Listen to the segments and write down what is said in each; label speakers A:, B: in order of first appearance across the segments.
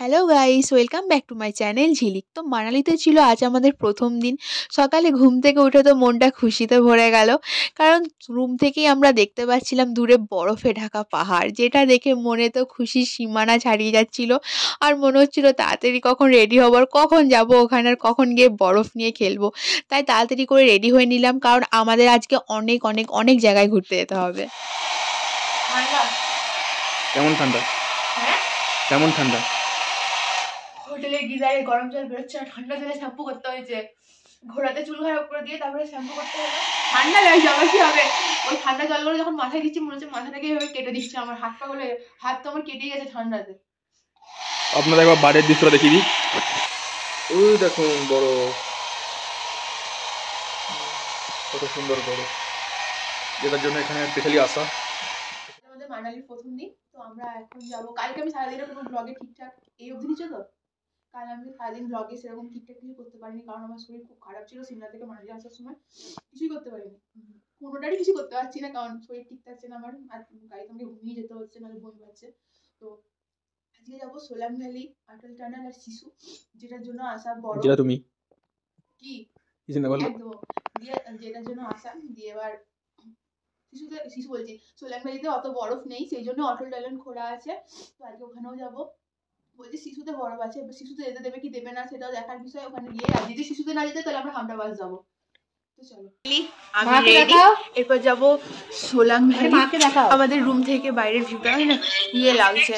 A: Hello guys, welcome back to my channel ঝিলিক। তো মানালিতে ছিল আজ আমাদের প্রথম দিন। সকালে ঘুম থেকে উঠে তো মনটা খুশিতে ভরে গেল, কারণ রুম থেকেই আমরা দেখতে পাচ্ছিলাম দূরে বরফে ঢাকা পাহাড়, যেটা দেখে মনে তো খুশির সীমানা ছাড়িয়ে যাচ্ছিল। আর মনে হচ্ছিল তাড়াতাড়ি কখন রেডি হব আর কখন যাব ওখানে আর কখন গিয়ে বরফ নিয়ে খেলবো। তাই তাড়াতাড়ি করে রেডি হয়ে নিলাম, কারণ আমাদের আজকে অনেক অনেক অনেক জায়গায় ঘুরতে যেতে হবে।
B: কেমন ঠান্ডা? কেমন ঠান্ডা?
A: হোটেলে গিজারে গরম জল বেরোচ্ছে আর ঠান্ডা জলে শ্যাম্পু করতে হয়েছে। ঘোড়াতে চুল খারাপ করে দিয়ে তারপরে শ্যাম্পু করতে হলো। ঠান্ডা লাগছে, আবার কি হবে? ওই ঠান্ডা জলগুলো যখন মাথায় দিচ্ছি মনে হচ্ছে মাথাটাকে এভাবে কেটে দিচ্ছে। আমার হাত পা গুলো, হাত তো আমার কেটে গেছে ঠান্ডাতে।
B: আপনাদের একবার বাইরের দৃশ্যটা দেখিয়ে দিই। ওই দেখুন বড়, কত সুন্দর বড়, যেটার জন্য এখানে স্পেশালি আসা।
A: আমাদের মানালির প্রথম দিন, তো আমরা এখন যাবো। কালকে আমি সারাদিনে কোনো ব্লগে ঠিকঠাক এই অবধি নিচ্ছে তো, কাল আমি সারাদিন ব্লগে সেরকম ঠিকঠাক কিছু করতে পারিনি, কারণ আমার শরীর খুব খারাপ ছিল। সিমলা থেকে মানালি আসার সময় কিছুই করতে পারিনি, কোনোটারই কিছু করতে পারছি না, কারণ শরীর ঠিক থাকছে না আমার। আর গাড়িতে আমাকে ঘুমিয়ে যেতে হচ্ছে, নাহলে বমি পাচ্ছে। তো আজকে যাবো সোলাং ভ্যালি, অটল টানেল আর শিশু, যেটার জন্য আসা বড়।
B: যেটা তুমি
A: কি
B: একদম
A: দিয়ে যেটার জন্য আসা দিয়ে এবার শিশু বলছি, সোলাং ভ্যালিতে অত বরফ নেই, সেই জন্য অটল টানেল খোলা আছে। তো আজকে ওখানেও যাবো। বলছি শিশুতে বরফ আছে, এবার শিশুতে যেতে দেবে কি দেবে না সেটাও দেখার বিষয়। ওখানে গিয়ে আর যদি শিশুতে না যেতে তাহলে আমরা হামরাবাদ যাবো। তো চলো, আমি রেডি। এরপর যাবো সোলাং ভ্যালি। মাকে দেখাও। আমাদের রুম থেকে বাইরের ভিউটা হয় না, ইয়ে লাগছে।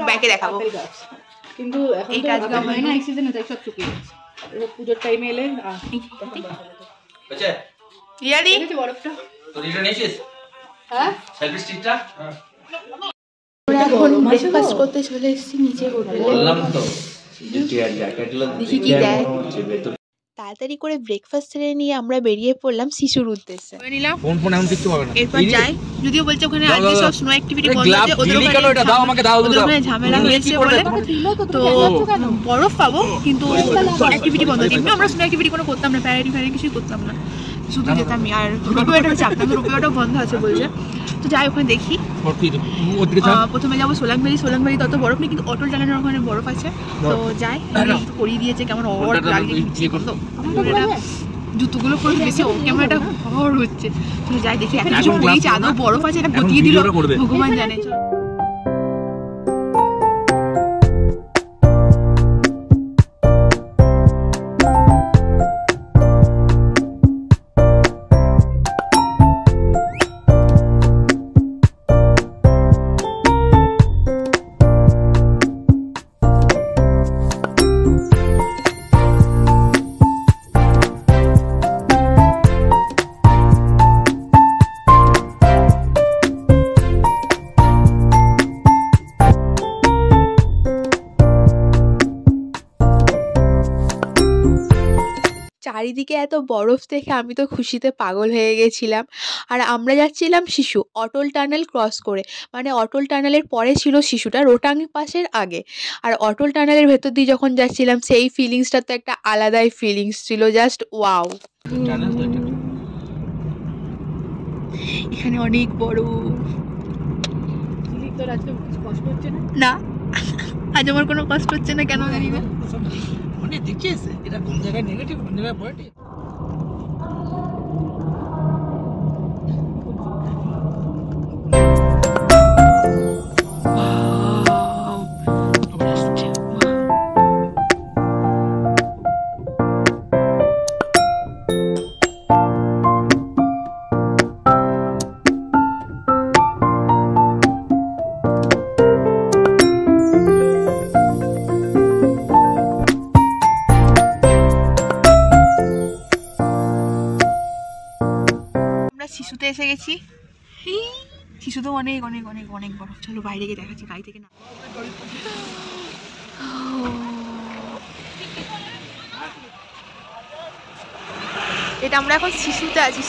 A: ব্যাকে দেখাবো,
C: কিন্তু এটা আজকে আমার না এই সিজনে তাই সব শুকিয়ে গেছে। পুজোর টাইমে এলে
D: আচ্ছা
A: ইয়ারি
C: বরফটা
D: তো রিটার্ন এসেছিস?
C: হ্যাঁ
D: সেলফি স্টিকটা
A: আমরা এখন ব্রেকফাস্ট করতে চলে এসেছি নিচে হোটেলে।
D: বললাম তো যে টিয়ার জ্যাকেটগুলো
A: দেখি কি দেয়। তাড়াতাড়ি করে ব্রেকফাস্ট সেরে নিয়ে আমরা বেরিয়ে পড়লাম শিশুর উদ্দেশ্যে।
B: ফোন ফোন এখন কিচ্ছু হবে না।
A: এরপর যাই, যদিও বলছে ওখানে আজকে সব স্নো অ্যাক্টিভিটি বন্ধ আছে। ওদের ওখানে ঝামেলা হয়েছে বলে তো বরফ পাবো, কিন্তু অ্যাক্টিভিটি বন্ধ। এমনি আমরা স্নো অ্যাক্টিভিটি কোনো করতাম না, প্যারাডি ফ্যারাডি কিছুই করতাম না, শুধু যেতাম। আর রোপওয়েটা চাপতাম, রোপওয়েটাও বন্ধ আছে বলছে। তো যাই ওখানে দেখি। প্রথমে যাবো সোলাং ভ্যালি। সোলাং ভ্যালি তত বরফ নেই, কিন্তু অটল টানেলের ওখানে বরফ আছে। তো যাই, করিয়ে দিয়েছে কেমন অড লাগছে, জুতোগুলো খুব বেশি ক্যামেরাটা হর হচ্ছে। তো যাই দেখি, এখন কিছু পড়িয়েছে, আদৌ বরফ আছে এটা বতিয়ে দিল ভগবান জানে। চারিদিকে এত বরফ দেখে আমি তো খুশিতে পাগল হয়ে গেছিলাম। আর আমরা যাচ্ছিলাম শিশু, অটল টানেল ক্রস করে। মানে অটল টানেলের পরে ছিল শিশুটা, রোটাং পাসের আগে। আর অটল টানেলের ভেতর দিয়ে যখন যাচ্ছিলাম সেই ফিলিংসটা তো একটা আলাদাই ফিলিংস ছিল, জাস্ট ওয়াও। এখানে অনেক বড়।
C: কষ্ট হচ্ছে না?
A: না, আজ আমার কোনো কষ্ট হচ্ছে না, কেন জানি না।
B: দেখিয়েছে এটা কোন জায়গায় নেগেটিভ, কোন জায়গায় পজিটিভ।
A: শিশুতে এসে গেছি। শিশু তো অনেক অনেক অনেক অনেক বড়। চলো বাইরে গিয়ে দেখাচ্ছি, গাড়ি থেকে না। এটা আমরা এখন শিশুতে আছি,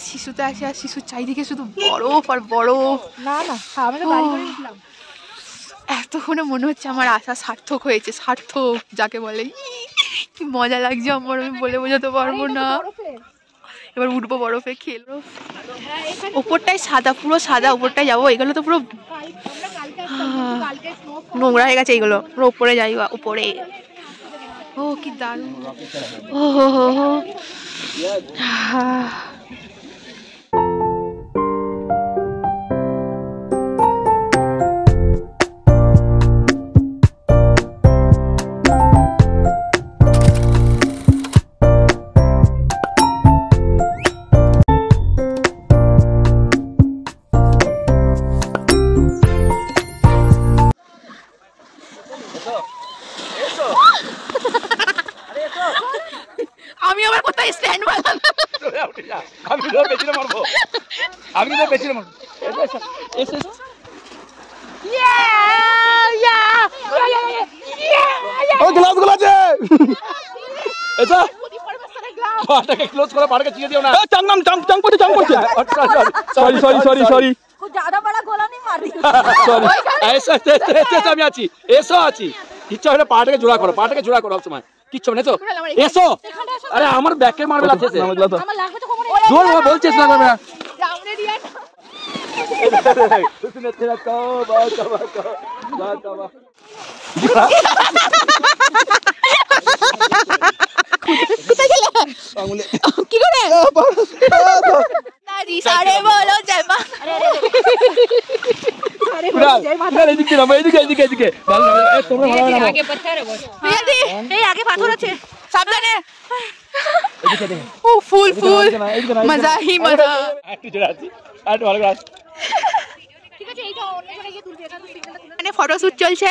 A: শিশুতে আছি। আর শিশুর চারিদিকে শুধু বরফ আর বরফ।
C: না না, আমি তো গাড়ি করে উঠলাম।
A: এতক্ষণে মনে হচ্ছে আমার আশা সার্থক হয়েছে, সার্থক যাকে বলে। কি মজা লাগছে আমার, আমি বলে বোঝাতে পারবো না। এবার উঠবো বরফে, খেলবো। উপরটাই সাদা, পুরো সাদা, উপরটাই যাবো। এগুলো তো পুরো নোংরা হয়ে গেছে, এইগুলো পুরো উপরে যাই, উপরে। ও কি দারুণ, ও হো হো হো। আমি আবার কোথায় স্ট্যান্ড বানালাম?
B: আমি তো পেছনে মারবো, আমি তো পেছনে মারবো। ও গ্লাস গুলো আছে, এসো পাটাকে ক্লোজ করো, পাটাকে চিড়ে দিও না। চাং পড়ছে। সরি সরি
C: कुछ ज्यादा बड़ा गोला नहीं मार दी।
B: সরি, এসো আমি আছি, এসো আছি। ইচ্ছা হলে পাটাকে জোড়া করো সব সময়, কিচ্ছু না। এসো, আরে আমার ব্যাকে মারবে লাগছে,
C: আমার লাগবে তো কোমরে।
B: জোর বলছিস না বাবা।
A: রাউন্ডে দিয়া
B: उसने तेरा तौबा
A: কি করে দাদি সারে বলো জয় মা।
B: এদিকে ভালো তোমরা ভালো না,
C: आगे पत्थर है बहुत।
A: দাদি
C: এই আগে পাথর আছে,
A: সাবধানে। ও ফুল মজা হি মজা।
B: একটু জোরে আছি, একটু ভালো করে আছি।
C: ঠিক আছে এইটা অন্য জায়গায় গিয়ে তুলবি, এখানে সিগন্যালটা তুলে।
A: এখানে ফটোশুট চলছে,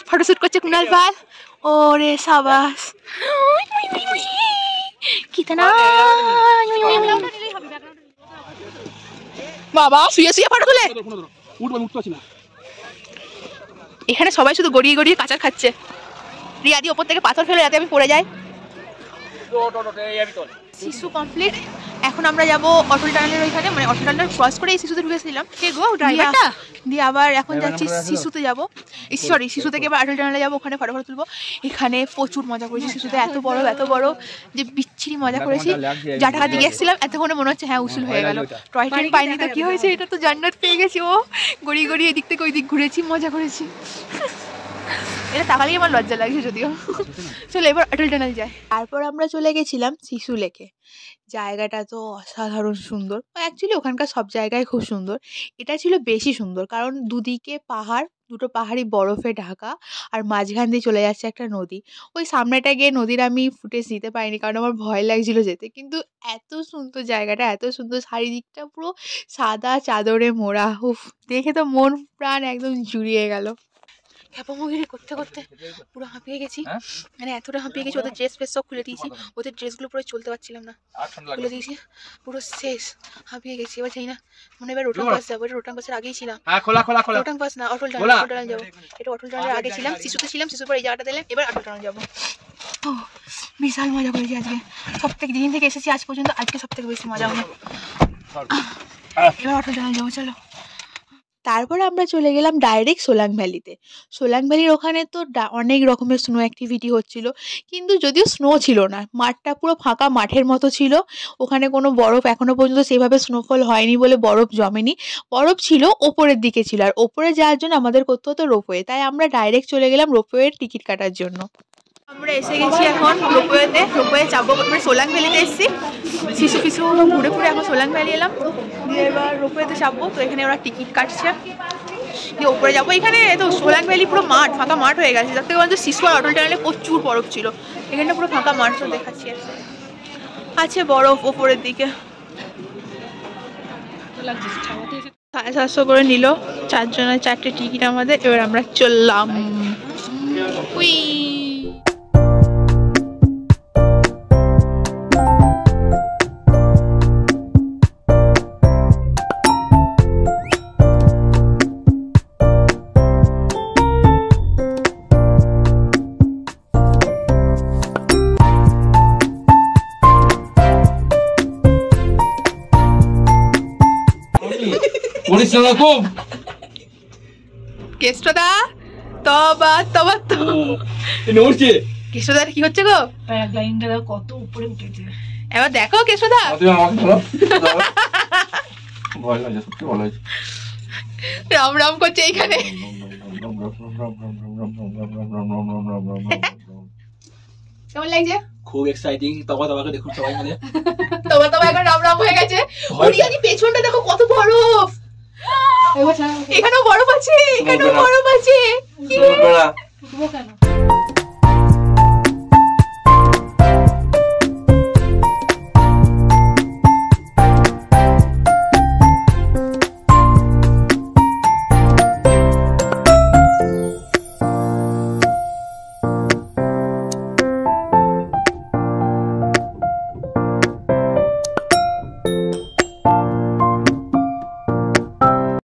A: ফটোশুট করছে কুনাল পাল। ওরে সাবাস, কিতনা বাবা শুয়ে ফটো তুলে। এখানে সবাই শুধু গড়িয়ে কাঁচা খাচ্ছে। রিয়াদি ওপর থেকে পাথর ফেলে যাতে আমি পড়ে যাই। শিশু কমপ্লিট। এখন আমরা যাবো অটল টানেলের ওইখানে, মানে অটল টানেল ক্রস করে এই শিশুতে ঢুকেছিলাম। কে গো ড্রাইভারটা? দিয়ে আবার এখন যাচ্ছি শিশুতে যাবো, সরি শিশু থেকে এবার অটল টানেলে যাবো, ওখানে ফটো তুলবো। এখানে প্রচুর মজা করেছি শিশুতে, এত বড় যে বিচ্ছিরি মজা করেছি। যা টাকা দিয়ে এসেছিলাম এতক্ষণে মনে হচ্ছে হ্যাঁ উসুল হয়ে গেল। টয় ট্রেন পাইনি তো কি হয়েছে, এটা তো জান্নাত পেয়ে গেছি। ও গড়িয়ে এদিক থেকে ওই দিক ঘুরেছি, মজা করেছি। এটা তাকালেই আমার লজ্জা লাগছে যদিও। চলো এবার অটল টানেল যাই। তারপর আমরা চলে গেছিলাম শিশু লেকে। জায়গাটা তো অসাধারণ সুন্দর, অ্যাকচুয়ালি ওখানকার সব জায়গায় খুব সুন্দর। এটা ছিল বেশি সুন্দর কারণ দুদিকে পাহাড়, দুটো পাহাড়ি বরফে ঢাকা, আর মাঝখান দিয়ে চলে যাচ্ছে একটা নদী। ওই সামনেটা গিয়ে নদীর আমি ফুটেজ নিতে পারিনি কারণ আমার ভয় লাগছিল যেতে, কিন্তু এত সুন্দর জায়গাটা, এত সুন্দর, চারিদিকটা পুরো সাদা চাদরে মোড়া। উফ, দেখে তো মন প্রাণ একদম জুড়িয়ে গেল। খ্যাপামগিরি করতে পুরো হাঁপিয়ে গেছি, মানে এতটা হাঁপিয়ে গেছি। ওদের ড্রেস ফ্রেস সব খুলে দিয়েছি, ওদের ড্রেসগুলো পুরো চলতে পারছিলাম না, খুলে দিয়েছি, পুরো শেষ, হাঁপিয়ে গেছি। এবার যাই না, মনে এবার রোটাং পাস যাবো। এটা রোটাং পাসের আগেই ছিলাম, রোটাং পাস না অটল টানেল যাবো। এটা অটল টানেলের আগে ছিলাম, শিশুতে ছিলাম, শিশুর পর এই জায়গাটা দিলাম, এবার অটল টানেল যাবো। ও বিশাল মজা করেছি আজকে, সব থেকে যেদিন থেকে এসেছি আজ পর্যন্ত আজকে সব থেকে বেশি মজা হলো। এবার অটল টানেল যাবো, চলো। তারপর আমরা চলে গেলাম ডাইরেক্ট সোলাং ভ্যালিতে। সোলাং ভ্যালির ওখানে তো অনেক রকমের স্নো অ্যাক্টিভিটি হচ্ছিল, কিন্তু যদিও স্নো ছিল না, মাঠটা পুরো ফাঁকা মাঠের মতো ছিল। ওখানে কোনো বরফ এখনও পর্যন্ত সেভাবে স্নোফল হয়নি বলে বরফ জমেনি, বরফ ছিল ওপরের দিকে ছিল, আর ওপরে যাওয়ার জন্য আমাদের করতে হতো রোপওয়ে। তাই আমরা ডাইরেক্ট চলে গেলাম রোপওয়ের টিকিট কাটার জন্য। আমরা এসে গেছি এখন রোপওয়েতে, রোপওয়ে চাপবো। প্রথমে সোলাং ভ্যালিতে এসেছি, শিশু ঘুরে এখন সোলাং ভ্যালি এলাম, দিয়ে এবার রোপওয়েতে চাপবো। তো এখানে ওরা টিকিট কাটছে, দিয়ে ওপরে যাবো। এখানে তো সোলাং ভ্যালি পুরো মাঠ, ফাঁকা মাঠ হয়ে গেছে। তার থেকে বলতে শিশু আর অটল টানেলে প্রচুর বরফ ছিল, এখানটা পুরো ফাঁকা মাঠ। তো দেখাচ্ছি আছে বরফ ওপরের দিকে। 750 করে নিল, 4 জনের 4টে টিকিট আমাদের। এবার আমরা চললাম। উই কেষ্টদা তবা কেষ্টদার কি হচ্ছে গো?
C: প্যারাগ্লাইডিংটা কত উপরে উঠেছে।
A: এবার দেখো কেশোদা, রাম রাম করছে এইখানে। কেমন লাগছে?
B: খুব এক্সাইটিং। তবা তবাকে দেখুন সবাই মিলে।
A: তবা তবা এখন রাম রাম হয়ে গেছে। ওরিয়াদি পেছনটা দেখো কত বরফ, এখানেও বরফ আছে, এখানেও বরফ আছে।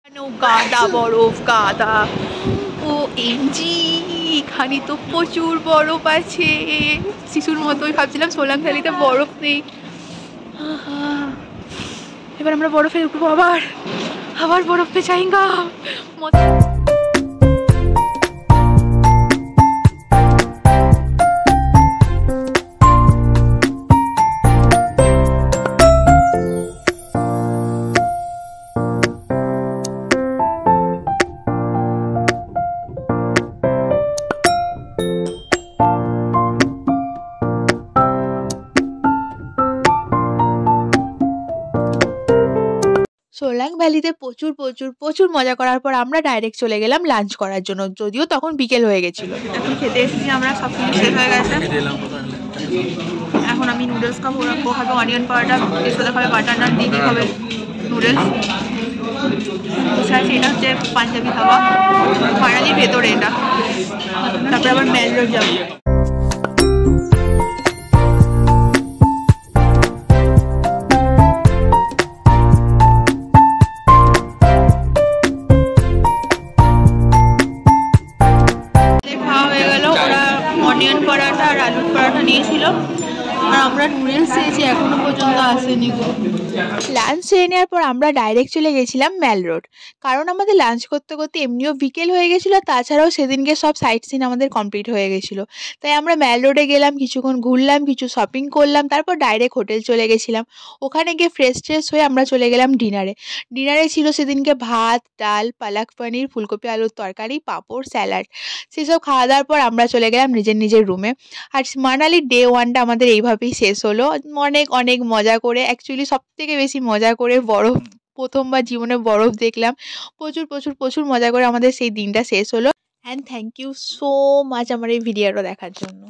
C: কেন
A: গাদা বরফ, গাদা। ও এমজি, এখানে তো প্রচুর বরফ আছে। শিশুর মতোই ভাবছিলাম সোলাং ভ্যালিতে বরফ নেই। এবার আমরা বরফে উঠবো, আবার আবার বরফ পে যাएंगा। সোলাং ভ্যালিতে প্রচুর প্রচুর প্রচুর মজা করার পর আমরা ডাইরেক্ট চলে গেলাম লাঞ্চ করার জন্য, যদিও তখন বিকেল হয়ে গেছিল। এখন খেতে এসেছি আমরা, সব কিছু শেষ হয়ে গেছে। এখন আমি নুডলস খাবো, রাখবো খাবে অনিয়ন পাউডার, কেশোদা খাবে বাটার নান, দিদি খাবে নুডলস। এটা হচ্ছে পাঞ্জাবি খাওয়া, ফাইনালির ভেতরে এটা। তারপরে আবার মেল রোড যাবো। অনিয়ন পরাঠা আর আলুর পরাঠা নিয়েছিল, আর আমরা নুডলস চেয়েছি, এখনো পর্যন্ত আসেনি। লাঞ্চ সেরে নেওয়ার পর আমরা ডাইরেক্ট চলে গেছিলাম ম্যাল রোড, কারণ আমাদের লাঞ্চ করতে করতে এমনিও বিকেল হয়ে গেছিলো, তাছাড়াও সেদিনকে সব সাইট সিন আমাদের কমপ্লিট হয়ে গেছিলো। তাই আমরা ম্যাল রোডে গেলাম, কিছুক্ষণ ঘুরলাম, কিছু শপিং করলাম, তারপর ডাইরেক্ট হোটেল চলে গেছিলাম। ওখানে গিয়ে ফ্রেশ ট্রেশ হয়ে আমরা চলে গেলাম ডিনারে। ডিনারে ছিল সেদিনকে ভাত, ডাল, পালাক পনির, ফুলকপি আলুর তরকারি, পাঁপড়, স্যালাড। সেসব খাওয়া দাওয়ার পর আমরা চলে গেলাম নিজের নিজের রুমে। আর মানালির ডে 1টা আমাদের এইভাবেই শেষ হলো, অনেক অনেক মজা করে। অ্যাকচুয়ালি সব থেকে বেশি মজা করে বরফ, প্রথমবার জীবনে বরফ দেখলাম। প্রচুর প্রচুর প্রচুর মজা করে আমাদের সেই দিনটা শেষ হলো। And thank you so much আমার এই ভিডিওটা দেখার জন্য।